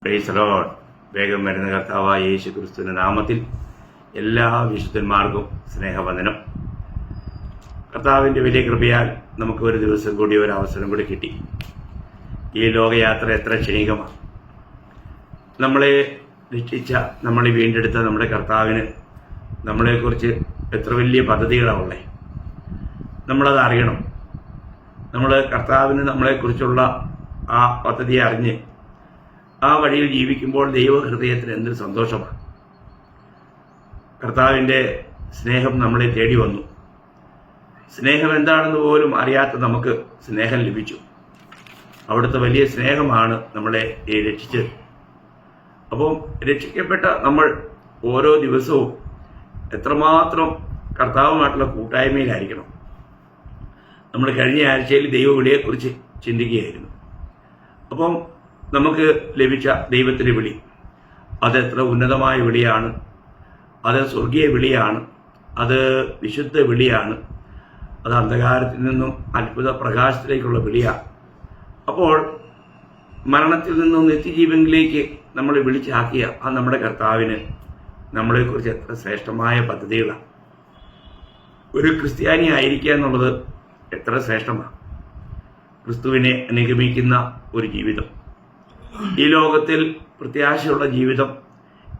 Praise Lord. വേഗം വരുന്ന കർത്താവായ യേശു ക്രിസ്തുവിന്റെ നാമത്തിൽ എല്ലാ വിശുദ്ധന്മാർക്കും സ്നേഹവന്ദനം. കർത്താവിൻ്റെ വലിയ കൃപയാൽ നമുക്ക് ഒരു ദിവസം കൂടി ഒരു അവസരം കൂടി കിട്ടി. ഈ ലോകയാത്ര എത്ര ക്ഷണികമാണ്. നമ്മളെ രക്ഷിച്ച, നമ്മളെ വീണ്ടെടുത്ത നമ്മുടെ കർത്താവിന് നമ്മളെക്കുറിച്ച് എത്ര വലിയ പദ്ധതികളാണുള്ളേ. നമ്മളത് അറിയണം. നമ്മൾ കർത്താവിന് നമ്മളെക്കുറിച്ചുള്ള ആ പദ്ധതി അറിഞ്ഞ് ആ വഴിയിൽ ജീവിക്കുമ്പോൾ ദൈവഹൃദയത്തിന് എന്തൊരു സന്തോഷമാണ്. കർത്താവിൻ്റെ സ്നേഹം നമ്മളെ തേടി വന്നു. സ്നേഹം എന്താണെന്ന് പോലും അറിയാത്ത നമുക്ക് സ്നേഹം ലഭിച്ചു. അവിടുത്തെ വലിയ സ്നേഹമാണ് നമ്മളെ രക്ഷിച്ചത്. അപ്പം രക്ഷിക്കപ്പെട്ട നമ്മൾ ഓരോ ദിവസവും എത്രമാത്രം കർത്താവുമായിട്ടുള്ള കൂട്ടായ്മയിലായിരിക്കണം. നമ്മൾ കഴിഞ്ഞ ആഴ്ചയിൽ ദൈവവിളിയെക്കുറിച്ച് ചിന്തിക്കുകയായിരുന്നു. അപ്പം നമുക്ക് ലഭിച്ച ദൈവത്തിൻ്റെ വിളി അതെത്ര ഉന്നതമായ വിളിയാണ്. അത് സ്വർഗീയ വിളിയാണ്. അത് വിശുദ്ധ വിളിയാണ്. അത് അന്ധകാരത്തിൽ നിന്നും അത്ഭുത പ്രകാശത്തിലേക്കുള്ള വിളിയാണ്. അപ്പോൾ മരണത്തിൽ നിന്നും നിത്യജീവനിലേക്ക് നമ്മൾ വിളിച്ചാക്കിയ ആ നമ്മുടെ കർത്താവിന് നമ്മളെക്കുറിച്ച് എത്ര ശ്രേഷ്ഠമായ പദ്ധതികളാണ്. ഒരു ക്രിസ്ത്യാനി ആയിരിക്കുക എന്നുള്ളത് എത്ര ശ്രേഷ്ഠമാണ്. ക്രിസ്തുവിനെ അനുഗമിക്കുന്ന ഒരു ജീവിതം, ഈ ലോകത്തിൽ പ്രത്യാശയുള്ള ജീവിതം,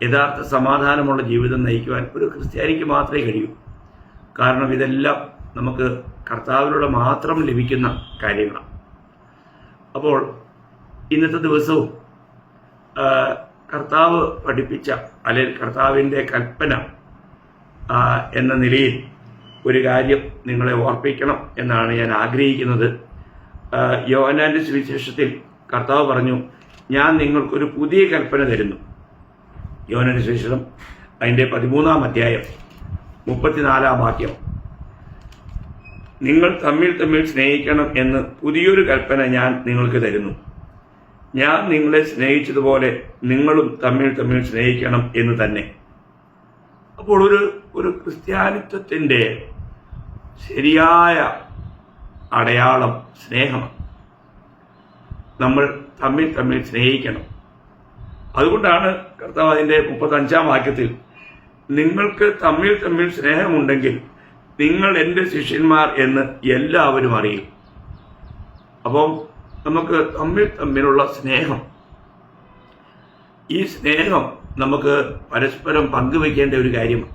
യഥാർത്ഥ സമാധാനമുള്ള ജീവിതം നയിക്കുവാൻ ഒരു ക്രിസ്ത്യാനിക്ക് മാത്രമേ കഴിയൂ. കാരണം ഇതെല്ലാം നമുക്ക് കർത്താവിലൂടെ മാത്രം ലഭിക്കുന്ന കാര്യങ്ങളാണ്. അപ്പോൾ ഇന്നത്തെ ദിവസവും കർത്താവ് പഠിപ്പിച്ച അല്ലെങ്കിൽ കർത്താവിൻ്റെ കൽപ്പന എന്ന നിലയിൽ ഒരു കാര്യം നിങ്ങളെ ഓർപ്പിക്കണം എന്നാണ് ഞാൻ ആഗ്രഹിക്കുന്നത്. യോഹന്നാന്റെ സുവിശേഷത്തിൽ കർത്താവ് പറഞ്ഞു, ഞാൻ നിങ്ങൾക്കൊരു പുതിയ കൽപ്പന തരുന്നു. യോഹന്നാന്റെ സുവിശേഷം അതിൻ്റെ 13-ാം അധ്യായം 34-ാം വാക്യം. നിങ്ങൾ തമ്മിൽ തമ്മിൽ സ്നേഹിക്കണം എന്ന് പുതിയൊരു കൽപ്പന ഞാൻ നിങ്ങൾക്ക് തരുന്നു. ഞാൻ നിങ്ങളെ സ്നേഹിച്ചതുപോലെ നിങ്ങളും തമ്മിൽ തമ്മിൽ സ്നേഹിക്കണം എന്ന് തന്നെ. അപ്പോൾ ഒരു ക്രിസ്ത്യാനിത്വത്തിൻ്റെ ശരിയായ അടയാളം സ്നേഹമാണ്. നമ്മൾ തമ്മിൽ തമ്മിൽ സ്നേഹിക്കണം. അതുകൊണ്ടാണ് കർത്താവ് അതിൻ്റെ 35-ാം വാക്യത്തിൽ നിങ്ങൾക്ക് തമ്മിൽ തമ്മിൽ സ്നേഹമുണ്ടെങ്കിൽ നിങ്ങൾ എൻ്റെ ശിഷ്യന്മാർ എന്ന് എല്ലാവരും അറിയും. അപ്പം നമുക്ക് തമ്മിൽ തമ്മിലുള്ള സ്നേഹം, ഈ സ്നേഹം നമുക്ക് പരസ്പരം പങ്കുവയ്ക്കേണ്ട ഒരു കാര്യമാണ്.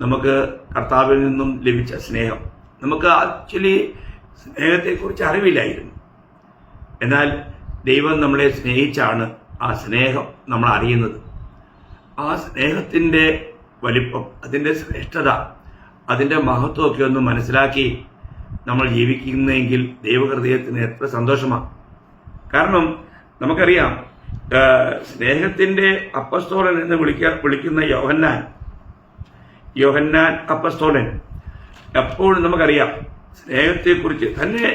നമുക്ക് കർത്താവിൽ നിന്നും ലഭിച്ച സ്നേഹം, നമുക്ക് ആക്ച്വലി സ്നേഹത്തെക്കുറിച്ച് അറിവില്ലായിരുന്നു. എന്നാൽ ദൈവം നമ്മളെ സ്നേഹിച്ചാണ് ആ സ്നേഹം നമ്മൾ അറിയുന്നത്. ആ സ്നേഹത്തിൻ്റെ വലിപ്പം, അതിൻ്റെ ശ്രേഷ്ഠത, അതിൻ്റെ മഹത്വമൊക്കെ ഒന്ന് മനസ്സിലാക്കി നമ്മൾ ജീവിക്കുന്നെങ്കിൽ ദൈവഹൃദയത്തിന് എത്ര സന്തോഷമാണ്. കാരണം നമുക്കറിയാം, സ്നേഹത്തിൻ്റെ അപ്പസ്തോലൻ എന്ന് വിളിക്കുന്ന യോഹന്നാൻ അപ്പസ്തോലൻ എപ്പോഴും നമുക്കറിയാം സ്നേഹത്തെക്കുറിച്ച് തന്നെ.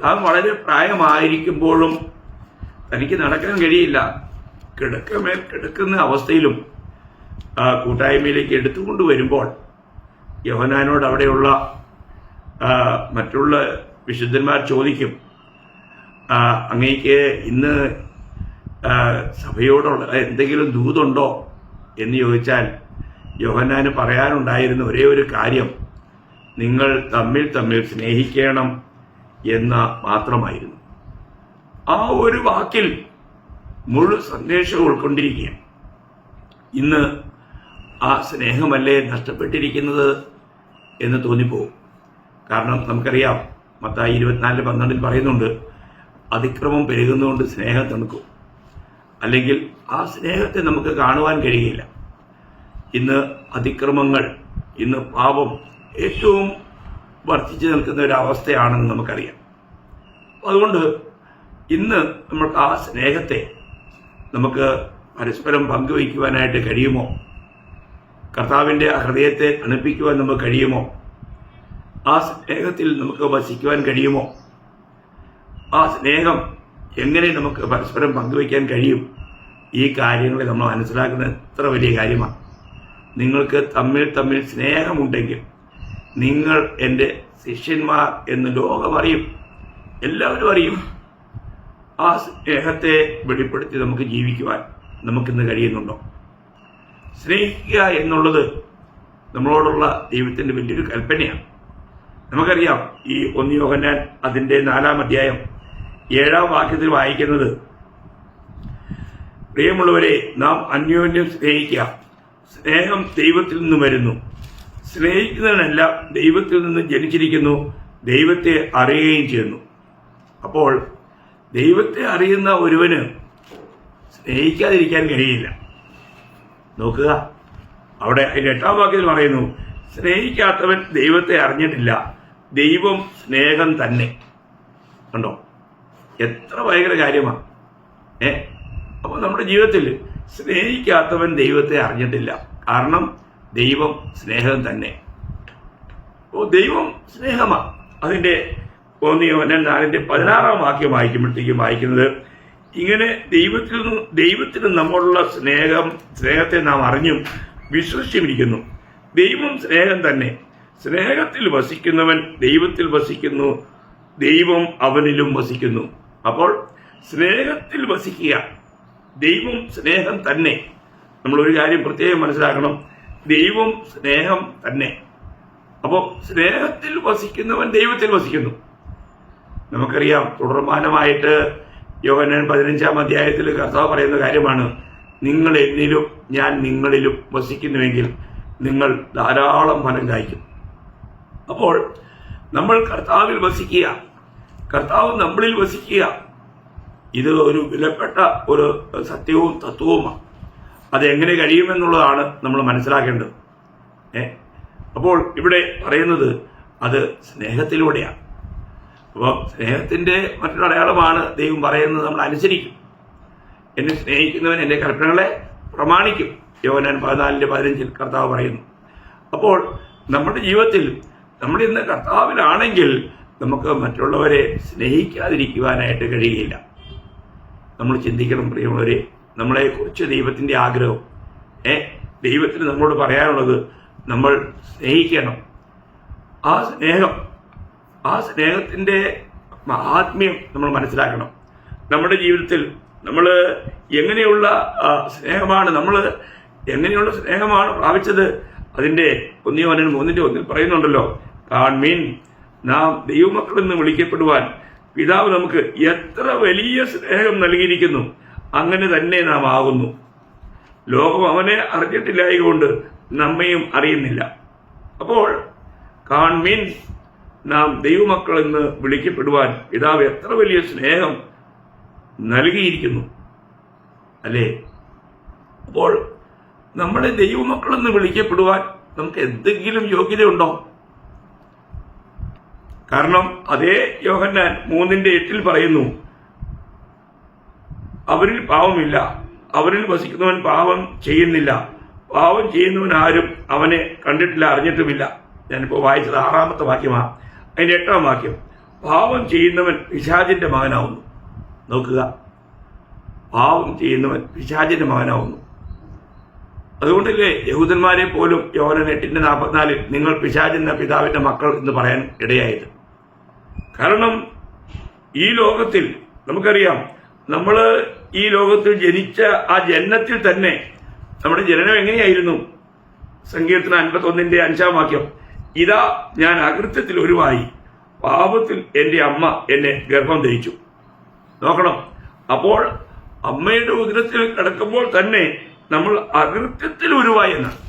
താൻ വളരെ പ്രായമായിരിക്കുമ്പോഴും തനിക്ക് നടക്കാൻ കഴിയില്ല, കിടക്കമേൽ കിടക്കുന്ന അവസ്ഥയിലും കൂട്ടായ്മയിലേക്ക് എടുത്തുകൊണ്ട് വരുമ്പോൾ യോഹന്നാനോട് അവിടെയുള്ള മറ്റുള്ള വിശുദ്ധന്മാർ ചോദിക്കും, അങ്ങേക്ക് ഇന്ന് സഭയോടുള്ള എന്തെങ്കിലും ദൂതുണ്ടോ എന്ന് ചോദിച്ചാൽ യോഹന്നാന് പറയാനുണ്ടായിരുന്ന ഒരേ ഒരു കാര്യം, നിങ്ങൾ തമ്മിൽ തമ്മിൽ സ്നേഹിക്കണം എന്ന മാത്രമായിരുന്നു. ആ ഒരു വാക്കിൽ മുഴുവൻ സന്ദേശം ഉൾക്കൊണ്ടിരിക്കുകയാണ്. ഇന്ന് ആ സ്നേഹമല്ലേ നഷ്ടപ്പെട്ടിരിക്കുന്നത് എന്ന് തോന്നിപ്പോകും. കാരണം നമുക്കറിയാം, മത്തായി 24:12 പറയുന്നുണ്ട്, അതിക്രമം പെരുകുന്നതുകൊണ്ട് സ്നേഹം തണുക്കും. അല്ലെങ്കിൽ ആ സ്നേഹത്തെ നമുക്ക് കാണുവാൻ കഴിയില്ല. ഇന്ന് അതിക്രമങ്ങൾ, ഇന്ന് പാപം ഏറ്റവും വർദ്ധിച്ചു നിൽക്കുന്ന ഒരു അവസ്ഥയാണെന്ന് നമുക്കറിയാം. അതുകൊണ്ട് ഇന്ന് നമുക്ക് ആ സ്നേഹത്തെ നമുക്ക് പരസ്പരം പങ്കുവയ്ക്കുവാനായിട്ട് കഴിയുമോ? കർത്താവിൻ്റെ ഹൃദയത്തെ തണുപ്പിക്കുവാൻ നമുക്ക് കഴിയുമോ? ആ സ്നേഹത്തിൽ നമുക്ക് വസിക്കുവാൻ കഴിയുമോ? ആ സ്നേഹം എങ്ങനെ നമുക്ക് പരസ്പരം പങ്കുവയ്ക്കാൻ കഴിയും? ഈ കാര്യങ്ങളെ നമ്മൾ മനസ്സിലാക്കുന്നത് എത്ര വലിയ കാര്യമാണ്. നിങ്ങൾക്ക് തമ്മിൽ തമ്മിൽ സ്നേഹമുണ്ടെങ്കിൽ നിങ്ങൾ എൻ്റെ ശിഷ്യന്മാർ എന്ന് ലോകം അറിയും, എല്ലാവരും അറിയും. ആ സ്നേഹത്തെ വെളിപ്പെടുത്തി നമുക്ക് ജീവിക്കുവാൻ നമുക്കിന്ന് കഴിയുന്നുണ്ടോ? സ്നേഹിക്കുക എന്നുള്ളത് നമ്മളോടുള്ള ദൈവത്തിൻ്റെ വലിയൊരു കൽപ്പനയാണ്. നമുക്കറിയാം, ഈ 1 യോഹന്നാൻ അതിൻ്റെ 4-ാം അധ്യായം 7-ാം വാക്യത്തിൽ വായിക്കുന്നത്, പ്രിയമുള്ളവരെ, നാം അന്യോന്യം സ്നേഹിക്കുക, സ്നേഹം ദൈവത്തിൽ നിന്ന് വരുന്നു, സ്നേഹിക്കുന്നതിനെല്ലാം ദൈവത്തിൽ നിന്ന് ജനിച്ചിരിക്കുന്നു, ദൈവത്തെ അറിയുകയും ചെയ്യുന്നു. അപ്പോൾ ദൈവത്തെ അറിയുന്ന ഒരുവന് സ്നേഹിക്കാതിരിക്കാൻ കഴിയില്ല. നോക്കുക, അവിടെ അതിൻ്റെ 8-ാം വാക്യത്തിൽ പറയുന്നു, സ്നേഹിക്കാത്തവൻ ദൈവത്തെ അറിഞ്ഞിട്ടില്ല, ദൈവം സ്നേഹം തന്നെ. കണ്ടോ, എത്ര ഭയങ്കര കാര്യമാണ്. അപ്പോൾ നമ്മുടെ ജീവിതത്തിൽ സ്നേഹിക്കാത്തവൻ ദൈവത്തെ അറിഞ്ഞിട്ടില്ല, കാരണം ദൈവം സ്നേഹം തന്നെ. അപ്പോൾ ദൈവം സ്നേഹമാണ്. അതിൻ്റെ 1 യോഹന്നാൻ 4-ന്റെ 16-ാം വാക്യം വായിക്കുമ്പോഴത്തേക്കും വായിക്കുന്നത് ഇങ്ങനെ, ദൈവത്തിന് നമ്മളുള്ള സ്നേഹത്തെ നാം അറിഞ്ഞും വിശ്വസിച്ചിരിക്കുന്നു. ദൈവം സ്നേഹം തന്നെ. സ്നേഹത്തിൽ വസിക്കുന്നവൻ ദൈവത്തിൽ വസിക്കുന്നു, ദൈവം അവനിലും വസിക്കുന്നു. അപ്പോൾ സ്നേഹത്തിൽ വസിക്കുക, ദൈവം സ്നേഹം തന്നെ. നമ്മളൊരു കാര്യം പ്രത്യേകം മനസ്സിലാക്കണം, ദൈവം സ്നേഹം തന്നെ. അപ്പോൾ സ്നേഹത്തിൽ വസിക്കുന്നവൻ ദൈവത്തിൽ വസിക്കുന്നു. നമുക്കറിയാം, തുടർമാനമായിട്ട് യോഹന്നാൻ 15-ാം അധ്യായത്തിൽ കർത്താവ് പറയുന്ന കാര്യമാണ്, നിങ്ങൾ എന്നിലും ഞാൻ നിങ്ങളിലും വസിക്കുന്നുവെങ്കിൽ നിങ്ങൾ ധാരാളം ഫലം കായ്ക്കും. അപ്പോൾ നമ്മൾ കർത്താവിൽ വസിക്കുക, കർത്താവ് നമ്മളിൽ വസിക്കുക, ഇത് ഒരു വിലപ്പെട്ട ഒരു സത്യവും തത്വവുമാണ്. അതെങ്ങനെ കഴിയുമെന്നുള്ളതാണ് നമ്മൾ മനസ്സിലാക്കേണ്ടത്. അപ്പോൾ ഇവിടെ പറയുന്നത് അത് സ്നേഹത്തിലൂടെയാണ്. അപ്പോൾ സ്നേഹത്തിൻ്റെ മറ്റൊരു അടയാളമാണ് ദൈവം പറയുന്നത്, നമ്മൾ അനുസരിക്കും. എന്നെ സ്നേഹിക്കുന്നവൻ എൻ്റെ കൽപ്പനകളെ പ്രമാണിക്കും, യോഹന്നാൻ 14-15 കർത്താവ് പറയുന്നു. അപ്പോൾ നമ്മുടെ ജീവിതത്തിൽ നമ്മൾ ഇന്ന് കർത്താവിലാണെങ്കിൽ നമുക്ക് മറ്റുള്ളവരെ സ്നേഹിക്കാതിരിക്കുവാനായിട്ട് കഴിയുകയില്ല. നമ്മൾ ചിന്തിക്കണം, പ്രിയമുള്ളവരെ, നമ്മളെക്കുറിച്ച് ദൈവത്തിൻ്റെ ആഗ്രഹം, ദൈവത്തിന് നമ്മളോട് പറയാനുള്ളത് നമ്മൾ സ്നേഹിക്കണം. ആ സ്നേഹത്തിൻ്റെ മഹാത്മ്യം നമ്മൾ മനസ്സിലാക്കണം. നമ്മുടെ ജീവിതത്തിൽ നമ്മൾ എങ്ങനെയുള്ള സ്നേഹമാണ് പ്രാപിച്ചത്? അതിൻ്റെ 1 യോഹന്നാൻ 3-1 പറയുന്നുണ്ടല്ലോ, കാൺമീൻ, നാം ദൈവമക്കളെന്ന് വിളിക്കപ്പെടുവാൻ പിതാവ് നമുക്ക് എത്ര വലിയ സ്നേഹം നൽകിയിരിക്കുന്നു, അങ്ങനെ തന്നെ നാം ആകുന്നു. ലോകം അവനെ അറിഞ്ഞിട്ടില്ലായതുകൊണ്ട് നമ്മയും അറിയുന്നില്ല. അപ്പോൾ കാൺമീൻ, നാം ദൈവമക്കളെന്ന് വിളിക്കപ്പെടുവാൻ പിതാവ് എത്ര വലിയ സ്നേഹം നൽകിയിരിക്കുന്നു, അല്ലേ? അപ്പോൾ നമ്മളെ ദൈവമക്കളെന്ന് വിളിക്കപ്പെടുവാൻ നമുക്ക് എന്തെങ്കിലും യോഗ്യതയുണ്ടോ? കാരണം അതേ യോഹന്നാൻ 3-8 പറയുന്നു, അവരിൽ പാവമില്ല, അവരിൽ വസിക്കുന്നവൻ പാപം ചെയ്യുന്നില്ല, പാവം ചെയ്യുന്നവൻ ആരും അവനെ കണ്ടിട്ടില്ല, അറിഞ്ഞിട്ടുമില്ല. ഞാനിപ്പോൾ വായിച്ചത് 6-ാമത്തെ വാക്യമാണ്. അതിൻ്റെ 8-ാം വാക്യം, പാവം ചെയ്യുന്നവൻ പിശാചിന്റെ മകനാവുന്നു. നോക്കുക, പാവം ചെയ്യുന്നവൻ പിശാചിന്റെ മകനാവുന്നു. അതുകൊണ്ടല്ലേ യഹൂദന്മാരെ പോലും യോഹന്നാൻ 8:44 നിങ്ങൾ പിശാചിന്റെ പിതാവിന്റെ മക്കൾ എന്ന് പറയാൻ ഇടയായത്. കാരണം ഈ ലോകത്തിൽ നമുക്കറിയാം, നമ്മൾ ഈ ലോകത്തിൽ ജനിച്ച ആ ജനനത്തിൽ തന്നെ നമ്മുടെ ജനനം എങ്ങനെയായിരുന്നു? സങ്കീർത്തനം 51-5-ാം വാക്യം, ഇതാ ഞാൻ അകൃത്യത്തിൽ ഒരുവായി, പാപത്തിൽ എൻ്റെ അമ്മ എന്നെ ഗർഭം ധരിച്ചു. നോക്കണം, അപ്പോൾ അമ്മയുടെ ഉദരത്തിൽ കിടക്കുമ്പോൾ തന്നെ നമ്മൾ അകൃത്യത്തിൽ ഉരുവായി എന്നാണ്.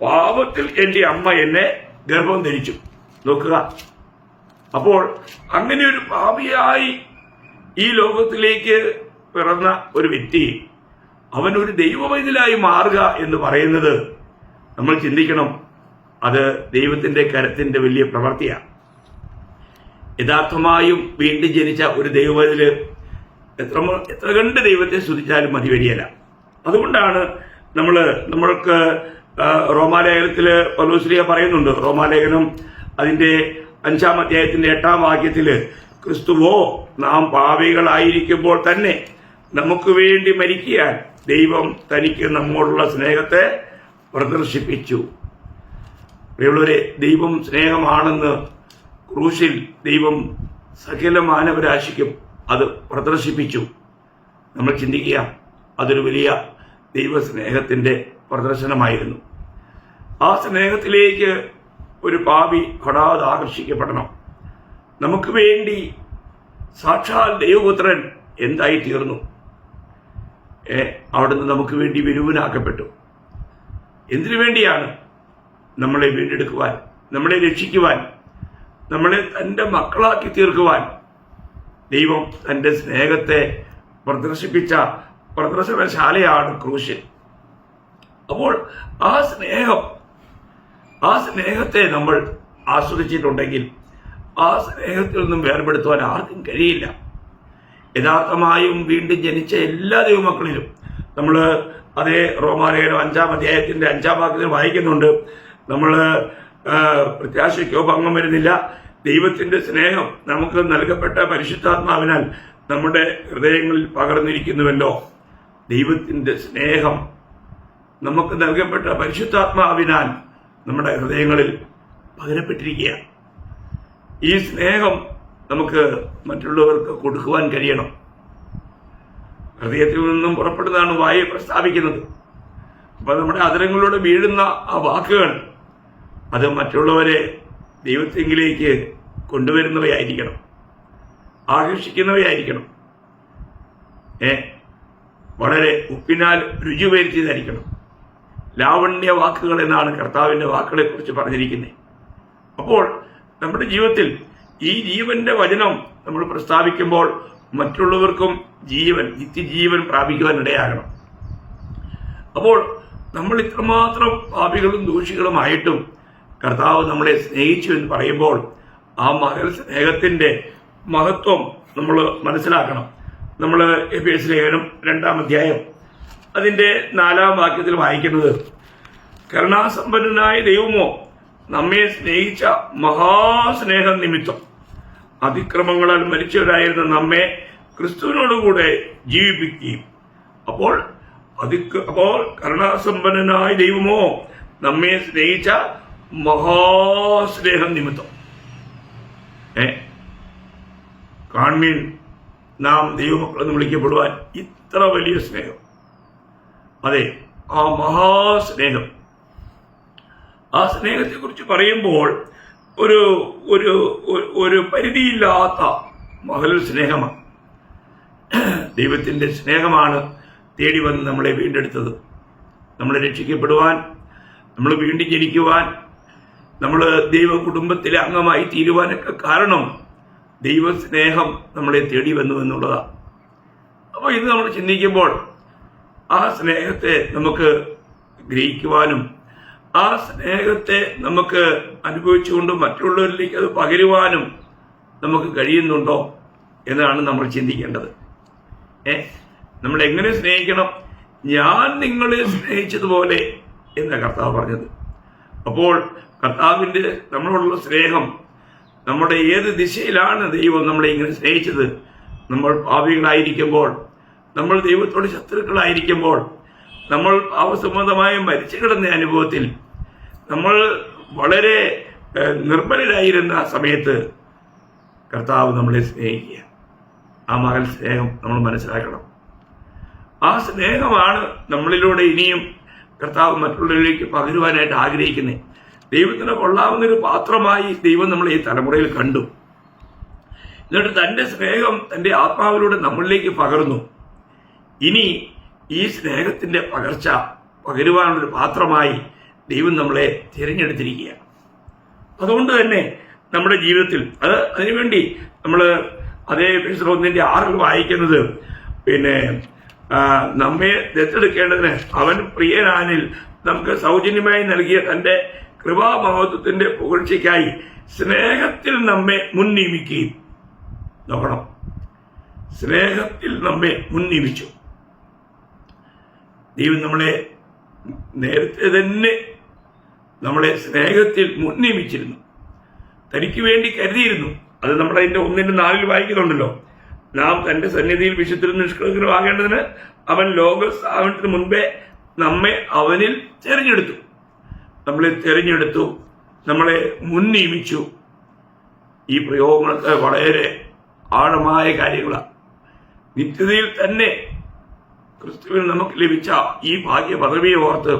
പാപത്തിൽ എൻ്റെ അമ്മ എന്നെ ഗർഭം ധരിച്ചു. നോക്കുക, അപ്പോൾ അങ്ങനെ ഒരു പാപിയായി ഈ ലോകത്തിലേക്ക് പിറന്ന ഒരു വ്യക്തി അവനൊരു ദൈവവൈതലായി മാറുക എന്ന് പറയുന്നത് നമ്മൾ ചിന്തിക്കണം. അത് ദൈവത്തിന്റെ കരത്തിന്റെ വലിയ പ്രവൃത്തിയാണ്. യഥാർത്ഥമായും വീണ്ടും ജനിച്ച ഒരു ദൈവവൈതല് എത്ര കണ്ട് ദൈവത്തെ സ്തുതിച്ചാലും മതി വരികയില്ല. അതുകൊണ്ടാണ് നമ്മൾക്ക് റോമാലേഖനത്തില് പൗലോസ് പറയുന്നുണ്ട്, റോമാലേഖനം അതിന്റെ 5-ാം അധ്യായത്തിന്റെ 8-ാം വാക്യത്തില്, ക്രിസ്തുവോ നാം പാപികളായിരിക്കുമ്പോൾ തന്നെ നമുക്ക് വേണ്ടി മരിക്കാൻ ദൈവം തനിക്ക് നമ്മോടുള്ള സ്നേഹത്തെ പ്രദർശിപ്പിച്ചു. പ്രിയമുള്ളവരെ, ദൈവം സ്നേഹമാണെന്ന് ക്രൂശിൽ ദൈവം സകല മാനവരാശിക്കും അത് പ്രദർശിപ്പിച്ചു. നമ്മൾ ചിന്തിക്കുക, അതൊരു വലിയ ദൈവസ്നേഹത്തിൻ്റെ പ്രദർശനമായിരുന്നു. ആ സ്നേഹത്തിലേക്ക് ഒരു പാപി ഹഠാത് ആകർഷിക്കപ്പെടണം. നമുക്ക് വേണ്ടി സാക്ഷാൽ ദൈവപുത്രൻ എന്തായി തീർന്നു? അവിടുന്ന് നമുക്ക് വേണ്ടി വിരുവനാക്കപ്പെട്ടു. എന്തിനു വേണ്ടിയാണ്? നമ്മളെ വീണ്ടെടുക്കുവാൻ, നമ്മളെ രക്ഷിക്കുവാൻ, നമ്മളെ തൻ്റെ മക്കളാക്കി തീർക്കുവാൻ. ദൈവം തൻ്റെ സ്നേഹത്തെ പ്രദർശിപ്പിച്ച പ്രദർശനശാലയാണ് ക്രൂശ്. അപ്പോൾ ആ സ്നേഹത്തെ നമ്മൾ ആസ്വദിച്ചിട്ടുണ്ടെങ്കിൽ ആ സ്നേഹത്തിൽ നിന്നും വേർപെടുത്തുവാൻ ആർക്കും കഴിയില്ല. യഥാർത്ഥമായും വീണ്ടും ജനിച്ച എല്ലാ ദൈവമക്കളിലും നമ്മൾ അതേ റോമാലേഖനം 5-ാം അധ്യായത്തിന്റെ 5-ാം വാക്യത്തിൽ വായിക്കുന്നുണ്ട്, നമ്മൾ പ്രത്യാശയ്ക്കോ ഭംഗം വരുന്നില്ല, ദൈവത്തിന്റെ സ്നേഹം നമുക്ക് നൽകപ്പെട്ട പരിശുദ്ധാത്മാവിനാൽ നമ്മുടെ ഹൃദയങ്ങളിൽ പകർന്നിരിക്കുന്നുവല്ലോ. ദൈവത്തിന്റെ സ്നേഹം നമുക്ക് നൽകപ്പെട്ട പരിശുദ്ധാത്മാവിനാൽ നമ്മുടെ ഹൃദയങ്ങളിൽ പകരപ്പെട്ടിരിക്കുക. ഈ സ്നേഹം നമുക്ക് മറ്റുള്ളവർക്ക് കൊടുക്കുവാൻ കഴിയണം. ഹൃദയത്തിൽ നിന്നും പുറപ്പെടുന്നതാണ് വായിൽ പ്രസ്താവിക്കുന്നത്. അപ്പൊ നമ്മുടെ അധരങ്ങളിലൂടെ വീഴുന്ന ആ വാക്കുകൾ അത് മറ്റുള്ളവരെ ദൈവത്തെങ്കിലേക്ക് കൊണ്ടുവരുന്നവയായിരിക്കണം, ആകർഷിക്കുന്നവയായിരിക്കണം. വളരെ ഉപ്പിനാൽ രുചി വരുത്തിയതായിരിക്കണം. ലാവണ്യ വാക്കുകൾ എന്നാണ് കർത്താവിന്റെ വാക്കുകളെ കുറിച്ച് പറഞ്ഞിരിക്കുന്നത്. അപ്പോൾ നമ്മുടെ ജീവിതത്തിൽ ഈ ജീവന്റെ വചനം നമ്മൾ പ്രസ്താവിക്കുമ്പോൾ മറ്റുള്ളവർക്കും നിത്യജീവൻ പ്രാപിക്കുവാൻ ഇടയാകണം. അപ്പോൾ നമ്മൾ ഇത്രമാത്രം പാപികളും ദോഷികളുമായിട്ടും കർത്താവ് നമ്മളെ സ്നേഹിച്ചു എന്ന് പറയുമ്പോൾ ആ മകൾ സ്നേഹത്തിന്റെ മഹത്വം നമ്മൾ മനസ്സിലാക്കണം. നമ്മൾ എഫേസ്യ ലേഖനം 2-ാം അധ്യായം അതിന്റെ 4-ാം വാക്യത്തിൽ വായിക്കുന്നത്, കരുണാസമ്പന്നനായ ദൈവമോ നമ്മെ സ്നേഹിച്ച മഹാസ്നേഹം നിമിത്തം അതിക്രമങ്ങളാൽ മരിച്ചവരായിരുന്ന നമ്മെ ക്രിസ്തുവിനോടുകൂടെ ജീവിപ്പിക്കുകയും. അപ്പോൾ കരുണാസമ്പന്നനായ ദൈവമോ നമ്മെ സ്നേഹിച്ച മഹാസ്നേഹം നിമിത്തം. കാൺമീൻ, നാം ദൈവമക്കളെന്ന് വിളിക്കപ്പെടുവാൻ ഇത്ര വലിയ സ്നേഹം. അതെ, ആ മഹാസ്നേഹം, ആ സ്നേഹത്തെ കുറിച്ച് പറയുമ്പോൾ ഒരു ഒരു ഒരു പരിധിയില്ലാത്ത മഹൽ സ്നേഹമാണ്. ദൈവത്തിന്റെ സ്നേഹമാണ് തേടി വന്ന് നമ്മളെ വീണ്ടെടുത്തത്. നമ്മളെ രക്ഷിക്കപ്പെടുവാൻ, നമ്മൾ വീണ്ടും ജനിക്കുവാൻ, നമ്മൾ ദൈവ കുടുംബത്തിലെ അംഗമായി തീരുവാനൊക്കെ കാരണം ദൈവസ്നേഹം നമ്മളെ തേടി വന്നു എന്നുള്ളതാണ്. അപ്പോൾ ഇത് നമ്മൾ ചിന്തിക്കുമ്പോൾ ആ സ്നേഹത്തെ നമുക്ക് ഗ്രഹിക്കുവാനും ആ സ്നേഹത്തെ നമുക്ക് അനുഭവിച്ചുകൊണ്ട് മറ്റുള്ളവരിലേക്ക് അത് പകരുവാനും നമുക്ക് കഴിയുന്നുണ്ടോ എന്നാണ് നമ്മൾ ചിന്തിക്കേണ്ടത്. നമ്മൾ എങ്ങനെ സ്നേഹിക്കണം? ഞാൻ നിങ്ങളെ സ്നേഹിച്ചതുപോലെ എന്ന കർത്താവ് പറഞ്ഞത്. അപ്പോൾ കർത്താവിന്റെ നമ്മളോടുള്ള സ്നേഹം, നമ്മുടെ ഏത് ദിശയിലാണ് ദൈവം നമ്മളെ ഇങ്ങനെ സ്നേഹിച്ചത്? നമ്മൾ പാപികളായിരിക്കുമ്പോൾ, നമ്മൾ ദൈവത്തോട് ശത്രുക്കളായിരിക്കുമ്പോൾ, നമ്മൾ പാപസംബന്ധമായി മരിച്ചു കിടന്ന അനുഭവത്തിൽ, നമ്മൾ വളരെ നിർബലരായിരുന്ന സമയത്ത് കർത്താവ് നമ്മളെ സ്നേഹിക്കുക. ആ മകൾ സ്നേഹം നമ്മൾ മനസ്സിലാക്കണം. ആ സ്നേഹമാണ് നമ്മളിലൂടെ ഇനിയും കർത്താവ് മറ്റുള്ളവരിലേക്ക് പകരുവാനായിട്ട് ആഗ്രഹിക്കുന്നത്. ദൈവത്തിന് കൊള്ളാവുന്നൊരു പാത്രമായി ദൈവം നമ്മളെ ഈ തലമുറയിൽ കണ്ടു. എന്നിട്ട് തന്റെ സ്നേഹം തന്റെ ആത്മാവിലൂടെ നമ്മളിലേക്ക് പകർന്നു. ഇനി ഈ സ്നേഹത്തിന്റെ പകർച്ച പകരുവാനുള്ളൊരു പാത്രമായി ദൈവം നമ്മളെ തിരഞ്ഞെടുത്തിരിക്കുക. അതുകൊണ്ട് തന്നെ നമ്മുടെ ജീവിതത്തിൽ അതിനുവേണ്ടി നമ്മൾ അതേ എഫേസ്യർ 1:6 വായിക്കുന്നത്, നമ്മെ ദത്തെടുക്കേണ്ടതിന് അവൻ പ്രിയനാനിൽ നമുക്ക് സൗജന്യമായി നൽകിയ തന്റെ കൃപാമഹത്വത്തിന്റെ പുകഴ്ചയ്ക്കായി സ്നേഹത്തിൽ നമ്മെ മുൻനിയമിക്കുകയും. നോക്കണം, സ്നേഹത്തിൽ നമ്മെ മുൻനിയമിച്ചു. ദൈവം നമ്മളെ നേരത്തെ തന്നെ നമ്മളെ സ്നേഹത്തിൽ മുൻനിയമിച്ചിരുന്നു, തനിക്ക് വേണ്ടി കരുതിയിരുന്നു. അത് നമ്മൾ അതിന്റെ 1:4 വായിക്കുന്നുണ്ടല്ലോ, നാം തന്റെ സന്നിധിയിൽ വിശുദ്ധരും നിഷ്കളങ്കരും ആകേണ്ടതിന് അവൻ ലോകസ്ഥാപനത്തിന് മുൻപേ നമ്മെ അവനിൽ തെരഞ്ഞെടുത്തു. നമ്മളെ തെരഞ്ഞെടുത്തു, നമ്മളെ മുൻനിയമിച്ചു. ഈ പ്രയോഗങ്ങളൊക്കെ വളരെ ആഴമായ കാര്യങ്ങളാണ്. നിത്യതയിൽ തന്നെ ക്രിസ്തുവിൽ നമുക്ക് ലഭിച്ച ഈ ഭാഗ്യ പദവിയെ ഓർത്ത്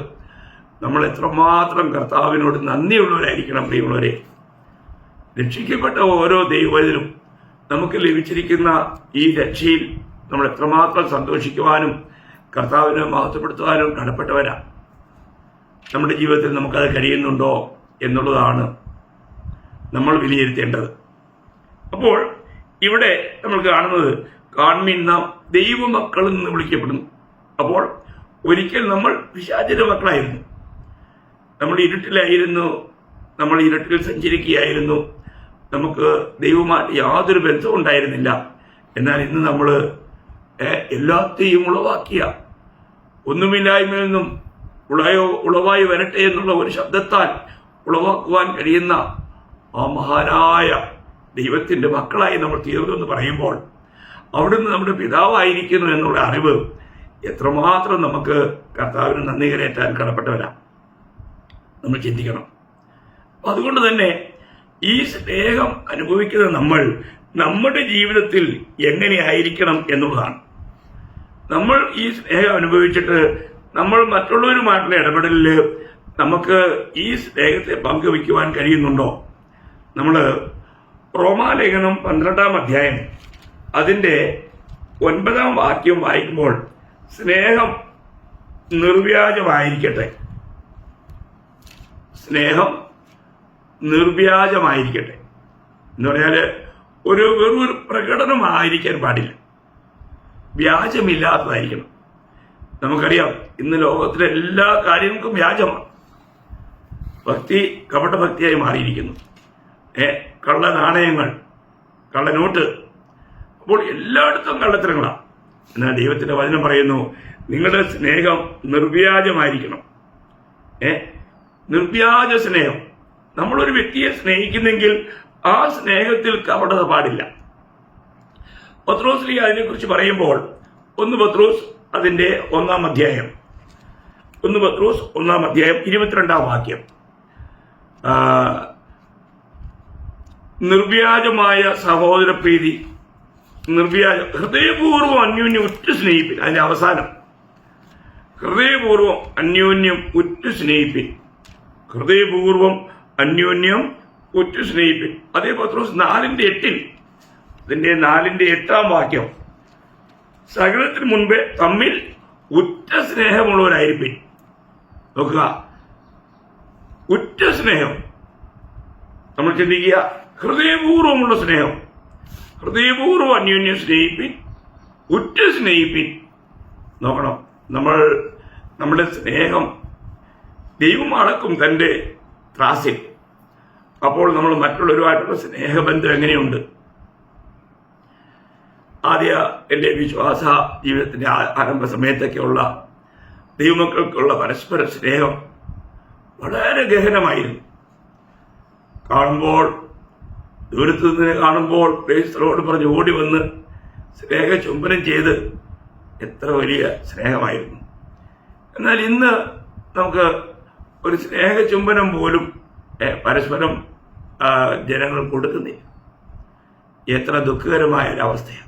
നമ്മൾ എത്രമാത്രം കർത്താവിനോട് നന്ദിയുള്ളവരായിരിക്കണം പ്രിയമുള്ളവരെ. രക്ഷിക്കപ്പെട്ട ഓരോ ദൈവത്തിലും നമുക്ക് ലഭിച്ചിരിക്കുന്ന ഈ രക്ഷയിൽ നമ്മൾ എത്രമാത്രം സന്തോഷിക്കുവാനും കർത്താവിനെ മഹത്വപ്പെടുത്തുവാനും കടപ്പെട്ടവരാ. നമ്മുടെ ജീവിതത്തിൽ നമുക്കത് കഴിയുന്നുണ്ടോ എന്നുള്ളതാണ് നമ്മൾ വിലയിരുത്തേണ്ടത്. അപ്പോൾ ഇവിടെ നമ്മൾ കാണുന്നത്, കാൺമീൻ നാം ദൈവമക്കളിൽ നിന്ന് വിളിക്കപ്പെടുന്നു. അപ്പോൾ ഒരിക്കൽ നമ്മൾ പിശാചിന്റെ മക്കളായിരുന്നു, നമ്മൾ ഇരുട്ടിലായിരുന്നു, നമ്മൾ ഇരുട്ടിൽ സഞ്ചരിക്കുകയായിരുന്നു, നമുക്ക് ദൈവമായിട്ട് യാതൊരു ബന്ധവും ഉണ്ടായിരുന്നില്ല. എന്നാൽ ഇന്ന് നമ്മൾ എല്ലാത്തെയും ഉളവാക്കിയ, ഒന്നുമില്ലായ്മയിൽ നിന്നും ഉളവായി വരട്ടെ എന്നുള്ള ഒരു ശബ്ദത്താൽ ഉളവാക്കുവാൻ കഴിയുന്ന ആ മഹാനായ ദൈവത്തിന്റെ മക്കളായി നമ്മൾ തീർന്നു പറയുമ്പോൾ അവിടുന്ന് നമ്മുടെ പിതാവായിരിക്കുന്നു എന്നുള്ള അറിവ് എത്രമാത്രം നമുക്ക് കർത്താവിന് നന്ദി കരേറ്റാൻ കടപ്പെട്ടവരാ നമ്മൾ ചിന്തിക്കണം. അതുകൊണ്ട് തന്നെ ഈ സ്നേഹം അനുഭവിക്കുന്ന നമ്മൾ നമ്മുടെ ജീവിതത്തിൽ എങ്ങനെയായിരിക്കണം എന്നുള്ളതാണ്. നമ്മൾ ഈ സ്നേഹം അനുഭവിച്ചിട്ട് നമ്മൾ മറ്റുള്ളവരുമായിട്ടുള്ള ഇടപെടലിൽ നമുക്ക് ഈ സ്നേഹത്തെ പങ്കുവയ്ക്കുവാൻ കഴിയുന്നുണ്ടോ? നമ്മൾ റോമാലേഖനം 12-ാം അധ്യായം അതിൻ്റെ 9-ാം വാക്യം വായിക്കുമ്പോൾ, സ്നേഹം നിർവ്യാജമായിരിക്കട്ടെ, സ്നേഹം നിർവ്യാജമായിരിക്കട്ടെ എന്ന് പറഞ്ഞാൽ വെറൊരു പ്രകടനമായിരിക്കാൻ പാടില്ല, വ്യാജമില്ലാത്തതായിരിക്കണം. നമുക്കറിയാം ഇന്ന് ലോകത്തിലെ എല്ലാ കാര്യങ്ങൾക്കും വ്യാജമാണ്. ഭക്തി കപടഭക്തിയായി മാറിയിരിക്കുന്നു. കള്ള നാണയങ്ങൾ, കള്ളനോട്ട്, അപ്പോൾ എല്ലായിടത്തും കള്ളത്തരങ്ങളാണ്. എന്നാൽ ദൈവത്തിന്റെ വചനം പറയുന്നു, നിങ്ങളുടെ സ്നേഹം നിർവ്യാജമായിരിക്കണം. നിർവ്യാജ സ്നേഹം. നമ്മളൊരു വ്യക്തിയെ സ്നേഹിക്കുന്നെങ്കിൽ ആ സ്നേഹത്തിൽ കപടത പാടില്ല. പത്രോസ് അതിനെക്കുറിച്ച് പറയുമ്പോൾ 1 പത്രോസ് അതിന്റെ 1-ാം അധ്യായം 1 പത്രോസ് 1-ാം അധ്യായം 22-ാം വാക്യം, നിർവ്യാജമായ സഹോദര പ്രീതി, ഹൃദയപൂർവ്വം അന്യോന്യം ഉറ്റു സ്നേഹിപ്പിൻ. അതിന്റെ അവസാനം, ഹൃദയപൂർവ്വം അന്യോന്യം ഉറ്റു സ്നേഹിപ്പിൻ, ഹൃദയപൂർവ്വം അന്യോന്യം ഉറ്റു സ്നേഹിപ്പിൻ. അതേ പത്രോസ് 4:8 അതിന്റെ 4:8-ാം വാക്യം, സകലത്തിന് മുൻപേ തമ്മിൽ ഉറ്റ സ്നേഹമുള്ളവരായിരിക്കും. നോക്കുക, ഉറ്റ സ്നേഹം. നമ്മൾ ചിന്തിക്കുക, ഹൃദയപൂർവ്വമുള്ള സ്നേഹം, ഹൃദയപൂർവ്വം അന്യോന്യം സ്നേഹിപ്പിൻ, ഉറ്റ സ്നേഹിപ്പിൻ. നോക്കണം, നമ്മുടെ സ്നേഹം ദൈവം അളക്കും തന്റെ ത്രാസിൽ. അപ്പോൾ നമ്മൾ മറ്റുള്ളവരുമായിട്ടുള്ള സ്നേഹബന്ധം എങ്ങനെയുണ്ട്? എൻ്റെ വിശ്വാസ ജീവിതത്തിന്റെ ആരംഭ സമയത്തൊക്കെയുള്ള ദൈവമക്കൾക്കുള്ള പരസ്പര സ്നേഹം വളരെ ഗഹനമായിരുന്നു. കാണുമ്പോൾ, ദൂരത്തു നിന്ന് കാണുമ്പോൾ പ്രേസ്തലോട് പറഞ്ഞ് ഓടി വന്ന് സ്നേഹ ചുംബനം ചെയ്ത് എത്ര വലിയ സ്നേഹമായിരുന്നു. എന്നാൽ ഇന്ന് നമുക്ക് ഒരു സ്നേഹ ചുംബനം പോലും പരസ്പരം ജനങ്ങൾ കൊടുക്കുന്നില്ല. എത്ര ദുഃഖകരമായ ഒരവസ്ഥയാണ്.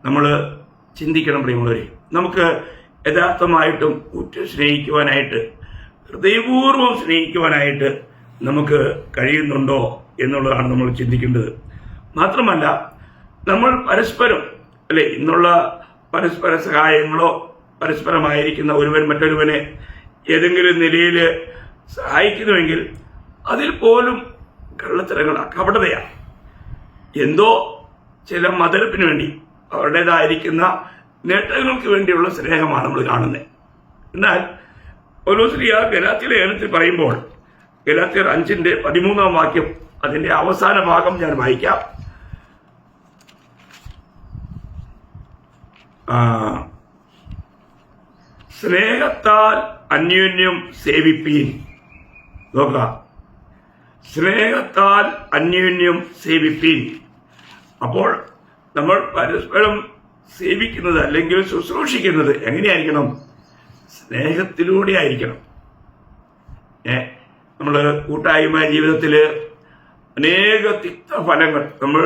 നമ്മൾ ചിന്തിക്കണം പ്രിയമുള്ളവരെ, നമുക്ക് യഥാർത്ഥമായിട്ടും ഉറ്റു സ്നേഹിക്കുവാനായിട്ട്, ഹൃദയപൂർവ്വം സ്നേഹിക്കുവാനായിട്ട് നമുക്ക് കഴിയുന്നുണ്ടോ എന്നുള്ളതാണ് നമ്മൾ ചിന്തിക്കേണ്ടത്. മാത്രമല്ല, നമ്മൾ പരസ്പരം ഇന്നുള്ള പരസ്പര സഹായങ്ങളോ, പരസ്പരമായിരിക്കുന്ന ഒരുവൻ മറ്റൊരുവനെ ഏതെങ്കിലും നിലയിൽ സഹായിക്കുന്നുവെങ്കിൽ അതിൽ പോലും കള്ളത്തരങ്ങളാണ്, കപടതയാണ്. എന്തോ ചില മതലപ്പിന് വേണ്ടി, അവരുടേതായിരിക്കുന്ന നേട്ടങ്ങൾക്ക് വേണ്ടിയുള്ള സ്നേഹമാണ് നമ്മൾ കാണുന്നത്. എന്നാൽ പൗലോസ് ഗലാത്യ ലേഖനത്തിൽ പറയുമ്പോൾ, ഗലാത്യർ 5:13 വാക്യം അതിന്റെ അവസാന ഭാഗം ഞാൻ വായിക്കാം. സ്നേഹത്താൽ അന്യോന്യം സേവിപ്പീൻ. നോക്കുക, സ്നേഹത്താൽ അന്യോന്യം സേവിപ്പീൻ. അപ്പോൾ നമ്മൾ പരസ്പരം സേവിക്കുന്നത് അല്ലെങ്കിൽ ശുശ്രൂഷിക്കുന്നത് എങ്ങനെയായിരിക്കണം? സ്നേഹത്തിലൂടെ ആയിരിക്കണം. നമ്മൾ കൂട്ടായ്മ ജീവിതത്തിൽ അനേക തിക്തഫലങ്ങൾ, നമ്മൾ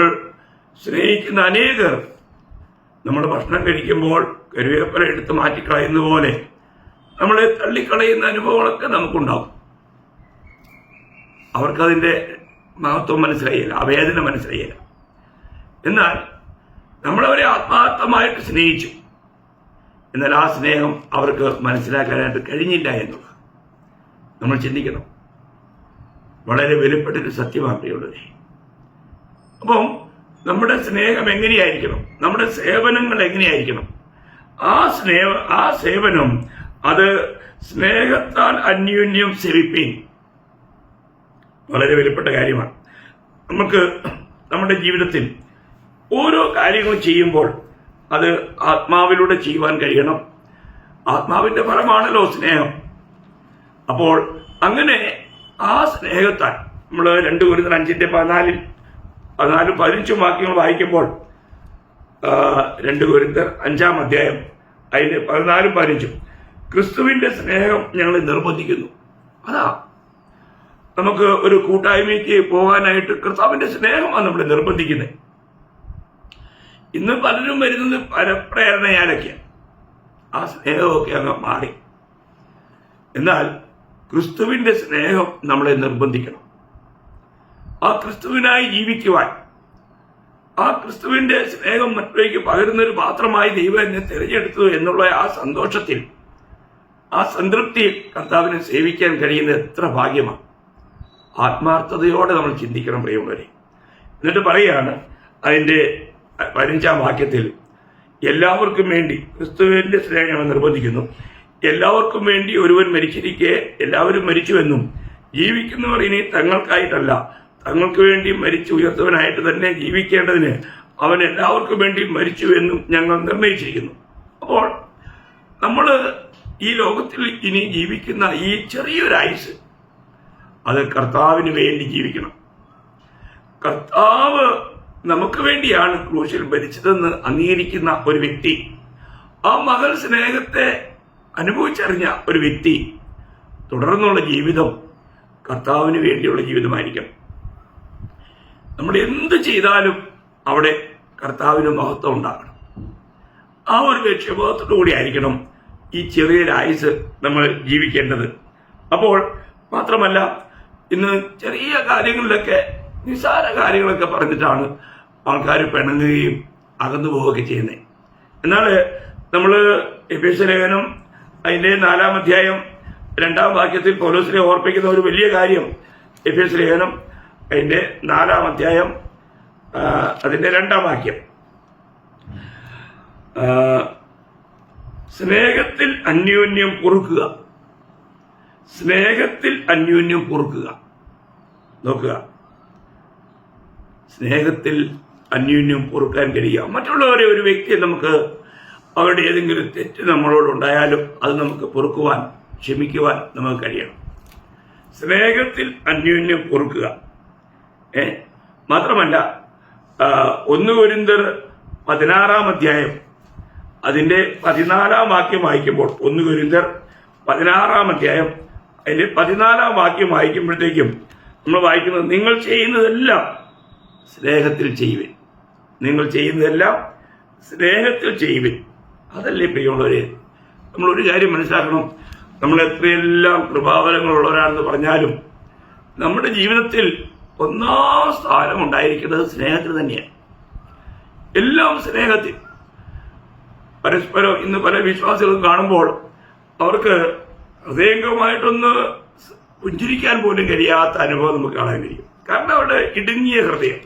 സ്നേഹിക്കുന്ന അനേകർ നമ്മൾ ഭക്ഷണം കഴിക്കുമ്പോൾ കരുവേപ്പില എടുത്ത് മാറ്റിക്കളയുന്ന പോലെ നമ്മളെ തള്ളിക്കളയുന്ന അനുഭവങ്ങളൊക്കെ നമുക്കുണ്ടാവും. അവർക്കതിൻ്റെ മഹത്വം മനസ്സിലായില്ല, ആ വേദന മനസ്സിലായില്ല. എന്നാൽ നമ്മളവരെ ആത്മാർത്ഥമായിട്ട് സ്നേഹിച്ചു. എന്നാൽ ആ സ്നേഹം അവർക്ക് മനസ്സിലാക്കാനായിട്ട് കഴിഞ്ഞില്ല എന്നുള്ളത് നമ്മൾ ചിന്തിക്കണം. വളരെ വിലപ്പെട്ടൊരു സത്യമാണ് പ്രിയമുള്ളവരെ. അപ്പം നമ്മുടെ സ്നേഹം എങ്ങനെയായിരിക്കണം, നമ്മുടെ സേവനങ്ങൾ എങ്ങനെയായിരിക്കണം? ആ സേവനം അത് സ്നേഹത്താൽ അന്യോന്യം സേവിപ്പീൻ. വളരെ വിലപ്പെട്ട കാര്യമാണ്. നമുക്ക് നമ്മുടെ ജീവിതത്തിൽ ഓരോ കാര്യങ്ങളും ചെയ്യുമ്പോൾ അത് ആത്മാവിലൂടെ ചെയ്യുവാൻ കഴിയണം. ആത്മാവിന്റെ ഫലമാണല്ലോ സ്നേഹം. അപ്പോൾ അങ്ങനെ ആ സ്നേഹത്താൽ നമ്മൾ 2 Corinthians 5:14-15 വാക്യങ്ങൾ വായിക്കുമ്പോൾ 2 Corinthians 5-ാം അധ്യായം അതിന്റെ 14-15 ക്രിസ്തുവിന്റെ സ്നേഹം ഞങ്ങളെ നിർബന്ധിക്കുന്നു. അതാ നമുക്ക് ഒരു കൂട്ടായ്മയ്ക്ക് പോകാനായിട്ട് കർത്താവിന്റെ സ്നേഹമാണ് നമ്മളെ നിർബന്ധിക്കുന്നത്. ഇന്ന് പലരും വരുന്നത് പരപ്രേരണയാലൊക്കെയാണ്. ആ സ്നേഹമൊക്കെ അങ്ങ് മാറി. എന്നാൽ ക്രിസ്തുവിന്റെ സ്നേഹം നമ്മളെ നിർബന്ധിക്കണം. ആ ക്രിസ്തുവിനായി ജീവിക്കുവാൻ, ആ ക്രിസ്തുവിന്റെ സ്നേഹം മറ്റുള്ളവർക്ക് പകരുന്നൊരു പാത്രമായി ദൈവം എന്നെ തിരഞ്ഞെടുത്തു എന്നുള്ള ആ സന്തോഷത്തിൽ, ആ സംതൃപ്തിയിൽ കർത്താവിനെ സേവിക്കാൻ കഴിയുന്നത് എത്ര ഭാഗ്യമാണ്. ആത്മാർത്ഥതയോടെ നമ്മൾ ചിന്തിക്കണം പ്രിയമുള്ളവരെ. എന്നിട്ട് പറയാണ് അതിന്റെ 15-ാം വാക്യത്തിൽ, എല്ലാവർക്കും വേണ്ടി ക്രിസ്തുവിന്റെ സ്നേഹം നിർബന്ധിക്കുന്നു. എല്ലാവർക്കും വേണ്ടി ഒരുവൻ മരിച്ചിരിക്കെ എല്ലാവരും മരിച്ചുവെന്നും ജീവിക്കുന്നവർ ഇനി തങ്ങൾക്കായിട്ടല്ല തങ്ങൾക്ക് വേണ്ടി മരിച്ചു ഉയർത്തവനായിട്ട് തന്നെ ജീവിക്കേണ്ടതിന് അവൻ എല്ലാവർക്കും വേണ്ടി മരിച്ചു എന്നും ഞങ്ങൾ നിർണയിച്ചിരിക്കുന്നു. അപ്പോൾ നമ്മൾ ഈ ലോകത്തിൽ ഇനി ജീവിക്കുന്ന ഈ ചെറിയൊരായുസ് അത് കർത്താവിന് വേണ്ടി ജീവിക്കണം. കർത്താവ് നമുക്ക് വേണ്ടിയാണ് ക്രൂശിൽ മരിച്ചതെന്ന് അംഗീകരിക്കുന്ന ഒരു വ്യക്തി, ആ മകൾ സ്നേഹത്തെ അനുഭവിച്ചറിഞ്ഞ ഒരു വ്യക്തി, തുടർന്നുള്ള ജീവിതം കർത്താവിന് വേണ്ടിയുള്ള ജീവിതമായിരിക്കണം. നമ്മൾ എന്ത് ചെയ്താലും അവിടെ കർത്താവിന് മഹത്വം ഉണ്ടാകണം. ആ ഒരു ലക്ഷ്യബോധത്തോടു കൂടി ആയിരിക്കണം ഈ ചെറിയൊരായുസ് നമ്മൾ ജീവിക്കേണ്ടത്. അപ്പോൾ മാത്രമല്ല, ഇന്ന് ചെറിയ കാര്യങ്ങളിലൊക്കെ നിസ്സാര കാര്യങ്ങളൊക്കെ പറഞ്ഞിട്ടാണ് ആൾക്കാർ പിണങ്ങുകയും അകന്നു പോവുകയൊക്കെ ചെയ്യുന്നത്. എന്നാൽ നമ്മൾ എഫേസ്യ ലേഖനം അതിന്റെ 4-ാം അധ്യായം 2-ാം വാക്യത്തിൽ പൗലോസിനെ ഓർപ്പിക്കുന്ന ഒരു വലിയ കാര്യം, എഫേസ്യ ലേഖനം അതിന്റെ 4-ാം അധ്യായം അതിന്റെ 2-ാം വാക്യം, സ്നേഹത്തിൽ അന്യോന്യം പൊറുക്കുക. സ്നേഹത്തിൽ അന്യോന്യം പൊറുക്കുക. നോക്കുക, സ്നേഹത്തിൽ അന്യോന്യം പൊറുക്കാൻ കഴിയുക. മറ്റുള്ളവരെ, ഒരു വ്യക്തിയെ നമുക്ക് അവരുടെ ഏതെങ്കിലും തെറ്റ് നമ്മളോടുണ്ടായാലും അത് നമുക്ക് പൊറുക്കുവാൻ, ക്ഷമിക്കുവാൻ നമുക്ക് കഴിയണം. സ്നേഹത്തിൽ അന്യോന്യം പൊറുക്കുക. മാത്രമല്ല 1 Corinthians 16-ാം അധ്യായം അതിന്റെ 14-ാം വാക്യം വായിക്കുമ്പോൾ, 1 Corinthians 16-ാം അധ്യായം അതിന്റെ 14-ാം വാക്യം വായിക്കുമ്പോഴത്തേക്കും നമ്മൾ വായിക്കുന്നത്, നിങ്ങൾ ചെയ്യുന്നതെല്ലാം സ്നേഹത്തിൽ ചെയ്യുവിൻ. നിങ്ങൾ ചെയ്യുന്നതെല്ലാം സ്നേഹത്തിൽ ചെയ്യുവിൻ. അതല്ലേ പ്രിയമുള്ളവരെ, നമ്മളൊരു കാര്യം മനസ്സിലാക്കണം. നമ്മൾ എത്രയെല്ലാം കൃപാവരങ്ങളുള്ളവരാണെന്ന് പറഞ്ഞാലും നമ്മുടെ ജീവിതത്തിൽ 1-ാം സ്ഥാനം ഉണ്ടായിരിക്കുന്നത് സ്നേഹത്തിൽ തന്നെയാണ്. എല്ലാം സ്നേഹത്തിൽ. പരസ്പരം ഇന്ന് പല വിശ്വാസികളും കാണുമ്പോൾ അവർക്ക് ഹൃദയംഗമായിട്ടൊന്ന് പുഞ്ചിരിക്കാൻ പോലും കഴിയാത്ത അനുഭവം നമുക്ക് കാണാൻ കഴിയും. കാരണം അവരുടെ ഇടുങ്ങിയ ഹൃദയം.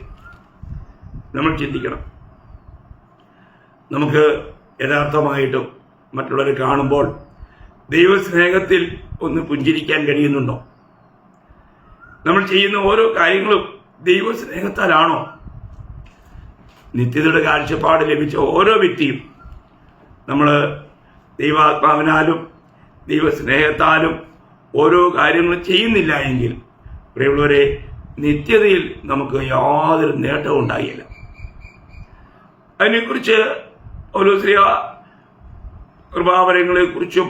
നമ്മൾ ചിന്തിക്കണം, നമുക്ക് യഥാർത്ഥമായിട്ടും മറ്റുള്ളവരെ കാണുമ്പോൾ ദൈവസ്നേഹത്തിൽ ഒന്ന് പുഞ്ചിരിക്കാൻ കഴിയുന്നുണ്ടോ? നമ്മൾ ചെയ്യുന്ന ഓരോ കാര്യങ്ങളും ദൈവസ്നേഹത്താലാണോ? നിത്യതയുടെ കാഴ്ചപ്പാട് ലഭിച്ച ഓരോ വ്യക്തിയും നമ്മൾ ദൈവാത്മാവിനാലും ദൈവസ്നേഹത്താലും ഓരോ കാര്യങ്ങളും ചെയ്യുന്നില്ല എങ്കിൽ പ്രിയമുള്ളവരെ, നിത്യതയിൽ നമുക്ക് യാതൊരു നേട്ടവും ഉണ്ടാകില്ല. അതിനെക്കുറിച്ച് പൗലോസ് കൃപാവരങ്ങളെക്കുറിച്ചും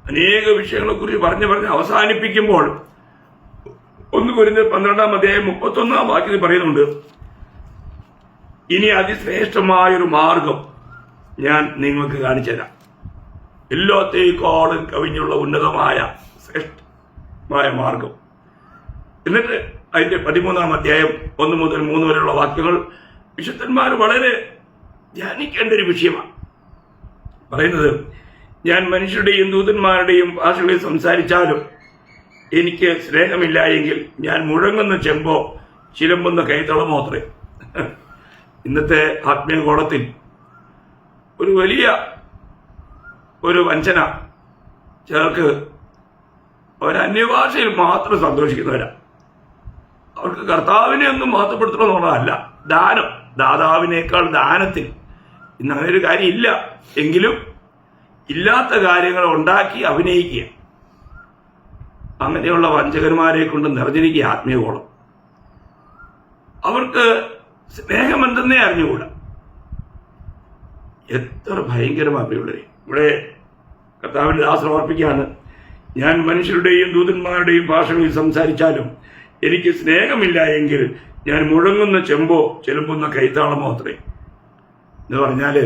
അനേക വിഷയങ്ങളെക്കുറിച്ച് പറഞ്ഞ് അവസാനിപ്പിക്കുമ്പോൾ 1 Corinthians 12-ാം അധ്യായം 31-ാം വാക്യത്തിൽ പറയുന്നുണ്ട്, ഇനി അതിശ്രേഷ്ഠമായൊരു മാർഗം ഞാൻ നിങ്ങൾക്ക് കാണിച്ചു തരാം. എല്ലാത്തേക്കാളും കവിഞ്ഞുള്ള ഉന്നതമായ ശ്രേഷ്ഠമായ മാർഗം. എന്നിട്ട് അതിന്റെ 13-ാം അധ്യായം 1 മുതൽ 3 വരെയുള്ള വാക്യങ്ങൾ വിശുദ്ധന്മാർ വളരെ ധ്യാനിക്കേണ്ട ഒരു വിഷയമാണ്. പറയുന്നത്, ഞാൻ മനുഷ്യരുടെയും ദൂതന്മാരുടെയും ഭാഷകളിൽ സംസാരിച്ചാലും എനിക്ക് സ്നേഹമില്ല എങ്കിൽ ഞാൻ മുഴങ്ങുന്ന ചെമ്പോ ചിലമ്പുന്ന കൈത്തളമോ അത്രേ. ഇന്നത്തെ ആത്മീയകോളത്തിൽ ഒരു വലിയ ഒരു വഞ്ചന ചിലർക്ക് അവരന്യഭാഷയിൽ മാത്രം സന്തോഷിക്കുന്നവരാ. അവർക്ക് കർത്താവിനെ ഒന്നും മഹത്വപ്പെടുത്തണമെന്നുള്ളതല്ല, ദാനം, ദാതാവിനേക്കാൾ ദാനത്തിൽ ഇന്ന് അങ്ങനെ ഒരു കാര്യം ഇല്ല. എങ്കിലും ഇല്ലാത്ത കാര്യങ്ങൾ ഉണ്ടാക്കി അഭിനയിക്കുക, അങ്ങനെയുള്ള വഞ്ചകന്മാരെ കൊണ്ട് നിറഞ്ഞിരിക്കുക ആത്മീയകോളം. അവർക്ക് സ്നേഹമെന്തെന്നേ അറിഞ്ഞുകൂടാ. എത്ര ഭയങ്കരമാണ് ഇവിടെ കർത്താവിന്റെ ദാസൻ ഓർപ്പിക്കുകയാണ്, ഞാൻ മനുഷ്യരുടെയും ദൂതന്മാരുടെയും ഭാഷകളിൽ സംസാരിച്ചാലും എനിക്ക് സ്നേഹമില്ല എങ്കിൽ ഞാൻ മുഴങ്ങുന്ന ചെമ്പോ ചിലമ്പുന്ന കൈത്താളമോ അത്രേ. എന്ന് പറഞ്ഞാല്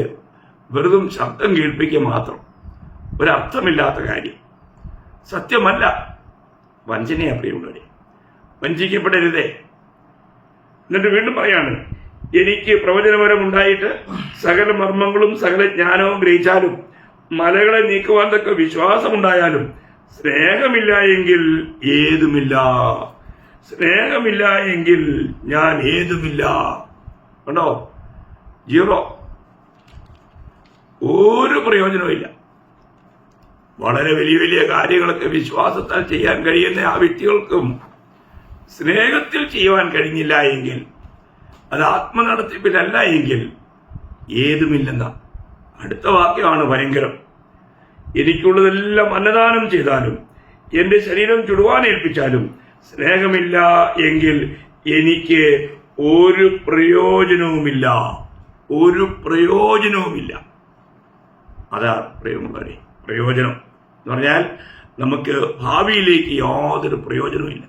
വെറുതും ശബ്ദം കേൾപ്പിക്കുക മാത്രം, ഒരർത്ഥമില്ലാത്ത കാര്യം, സത്യമല്ല, വഞ്ചനയാ പ്രിയമുള്ളവരെ. വഞ്ചിക്കപ്പെടരുതേ. എന്നിട്ട് വീണ്ടും പറയാണ്, എനിക്ക് പ്രവചനപരം ഉണ്ടായിട്ട് സകല മർമ്മങ്ങളും സകല ജ്ഞാനവും ഗ്രഹിച്ചാലും മലകളെ നീക്കുവാൻ തക്ക വിശ്വാസമുണ്ടായാലും സ്നേഹമില്ല എങ്കിൽ ഏതുമില്ല. സ്നേഹമില്ല എങ്കിൽ ഞാൻ ഏതുമില്ല. കണ്ടോ, ജീറോ, ഒരു പ്രയോജനവുമില്ല. വളരെ വലിയ വലിയ കാര്യങ്ങളൊക്കെ വിശ്വാസത്താൽ ചെയ്യാൻ കഴിയുന്ന ആ വ്യക്തികൾക്കും സ്നേഹത്തിൽ ചെയ്യുവാൻ കഴിഞ്ഞില്ല എങ്കിൽ, അത് ആത്മനടത്തിപ്പിലല്ല എങ്കിൽ ഏതുമില്ലെന്ന അടുത്ത വാക്യമാണ് ഭയങ്കരം. എനിക്കുള്ളതെല്ലാം അന്നദാനം ചെയ്താലും എന്റെ ശരീരം ചുടുവാനേൽപ്പിച്ചാലും സ്നേഹമില്ല എങ്കിൽ എനിക്ക് ഒരു പ്രയോജനവുമില്ല. ഒരു പ്രയോജനവുമില്ല. അതാ പ്രിയമുള്ളവരെ പ്രയോജനം എന്ന് പറഞ്ഞാൽ നമുക്ക് ഭാവിയിലേക്ക് യാതൊരു പ്രയോജനവുമില്ല.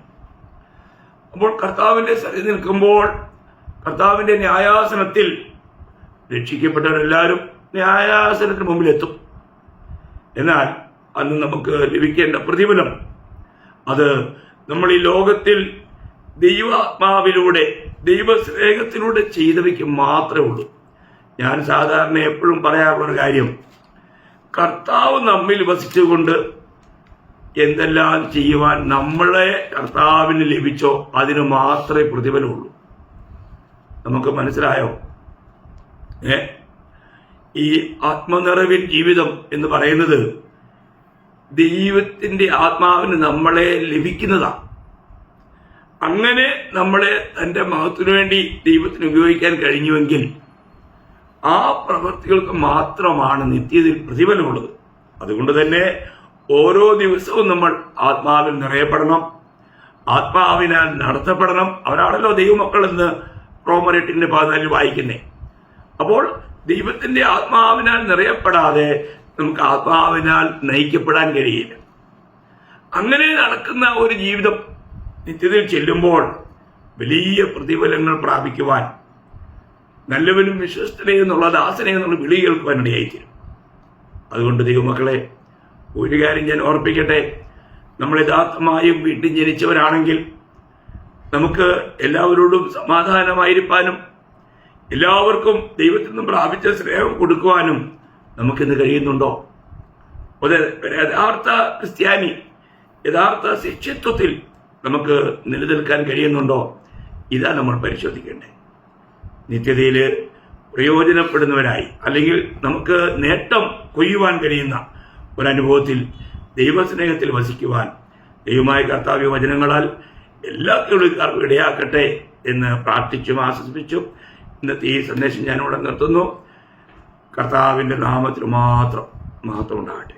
അപ്പോൾ കർത്താവിന്റെ സന്നിധി നിൽക്കുമ്പോൾ കർത്താവിന്റെ ന്യായാസനത്തിൽ രക്ഷിക്കപ്പെട്ടവരെല്ലാവരും ന്യായാസനത്തിന് മുമ്പിൽ എത്തും. എന്നാൽ അന്ന് നമുക്ക് ലഭിക്കേണ്ട പ്രതിഫലം അത് നമ്മൾ ഈ ലോകത്തിൽ ദൈവാത്മാവിലൂടെ ദൈവസ്നേഹത്തിലൂടെ ചെയ്തവയ്ക്ക് മാത്രമേ ഉള്ളൂ. ഞാൻ സാധാരണ എപ്പോഴും പറയാറുള്ള ഒരു കാര്യം, കർത്താവ് നമ്മിൽ വസിച്ചുകൊണ്ട് എന്തെല്ലാം ചെയ്യുവാൻ നമ്മളെ കർത്താവിന് ലഭിച്ചോ അതിന് മാത്രമേ പ്രതിഫലമുള്ളൂ. നമുക്ക് മനസ്സിലായോ? ഈ ആത്മനിറവിൻ ജീവിതം എന്ന് പറയുന്നത് ദൈവത്തിന്റെ ആത്മാവിന് നമ്മളെ ലഭിക്കുന്നതാണ്. അങ്ങനെ നമ്മളെ തന്റെ മഹത്വത്തിനു വേണ്ടി ദൈവത്തിന് ഉപയോഗിക്കാൻ കഴിഞ്ഞുവെങ്കിൽ ആ പ്രവൃത്തികൾക്ക് മാത്രമാണ് നിത്യതയിൽ പ്രതിഫലമുള്ളത്. അതുകൊണ്ട് തന്നെ ഓരോ ദിവസവും നമ്മൾ ആത്മാവിൽ നിറയപ്പെടണം, ആത്മാവിനാൽ നടത്തപ്പെടണം. അവരാണല്ലോ ദൈവമക്കൾ എന്ന് റോമർ 8:14 വായിക്കുന്നേ. അപ്പോൾ ദൈവത്തിന്റെ ആത്മാവിനാൽ നിറയപ്പെടാതെ നമുക്ക് ആത്മാവിനാൽ നയിക്കപ്പെടാൻ കഴിയില്ല. അങ്ങനെ നടക്കുന്ന ഒരു ജീവിതം നിത്യതയിൽ ചെല്ലുമ്പോൾ വലിയ പ്രതിഫലങ്ങൾ പ്രാപിക്കുവാൻ, നല്ലവനും വിശ്വസ്തനെ എന്നുള്ള ദാസനെ എന്നുള്ള വിളി കേൾക്കുവാൻ ഇടയായിത്തീരും. അതുകൊണ്ട് ദൈവമക്കളെ, ഒരു കാര്യം ഞാൻ ഓർപ്പിക്കട്ടെ, നമ്മൾ യഥാർത്ഥമായും വീട്ടിൽ ജനിച്ചവരാണെങ്കിൽ നമുക്ക് എല്ലാവരോടും സമാധാനമായിരിക്കാനും എല്ലാവർക്കും ദൈവത്തിൽ നിന്നും പ്രാപിച്ച സ്നേഹം കൊടുക്കുവാനും നമുക്കിന്ന് കഴിയുന്നുണ്ടോ? ഒരു യഥാർത്ഥ ക്രിസ്ത്യാനി യഥാർത്ഥ ശിഷ്യത്വത്തിൽ നമുക്ക് നിലനിൽക്കാൻ കഴിയുന്നുണ്ടോ? ഇതാ നമ്മൾ പരിശോധിക്കേണ്ടത്. നിത്യതയിൽ പ്രയോജനപ്പെടുന്നവരായി, അല്ലെങ്കിൽ നമുക്ക് നേട്ടം കൊയ്യുവാൻ കഴിയുന്ന ഒരനുഭവത്തിൽ ദൈവസ്നേഹത്തിൽ വസിക്കുവാൻ ദൈവമായ കർത്താവ് വചനങ്ങളാൽ എല്ലാ കേൾവിക്കാർക്കും ഇടയാക്കട്ടെ എന്ന് പ്രാർത്ഥിച്ചും ആശ്വസിപ്പിച്ചും ഇന്നത്തെ ഈ സന്ദേശം ഞാനിവിടെ നിർത്തുന്നു. കർത്താവിൻ്റെ നാമത്തിൽ മാത്രം മഹത്വം ഉണ്ടാകട്ടെ.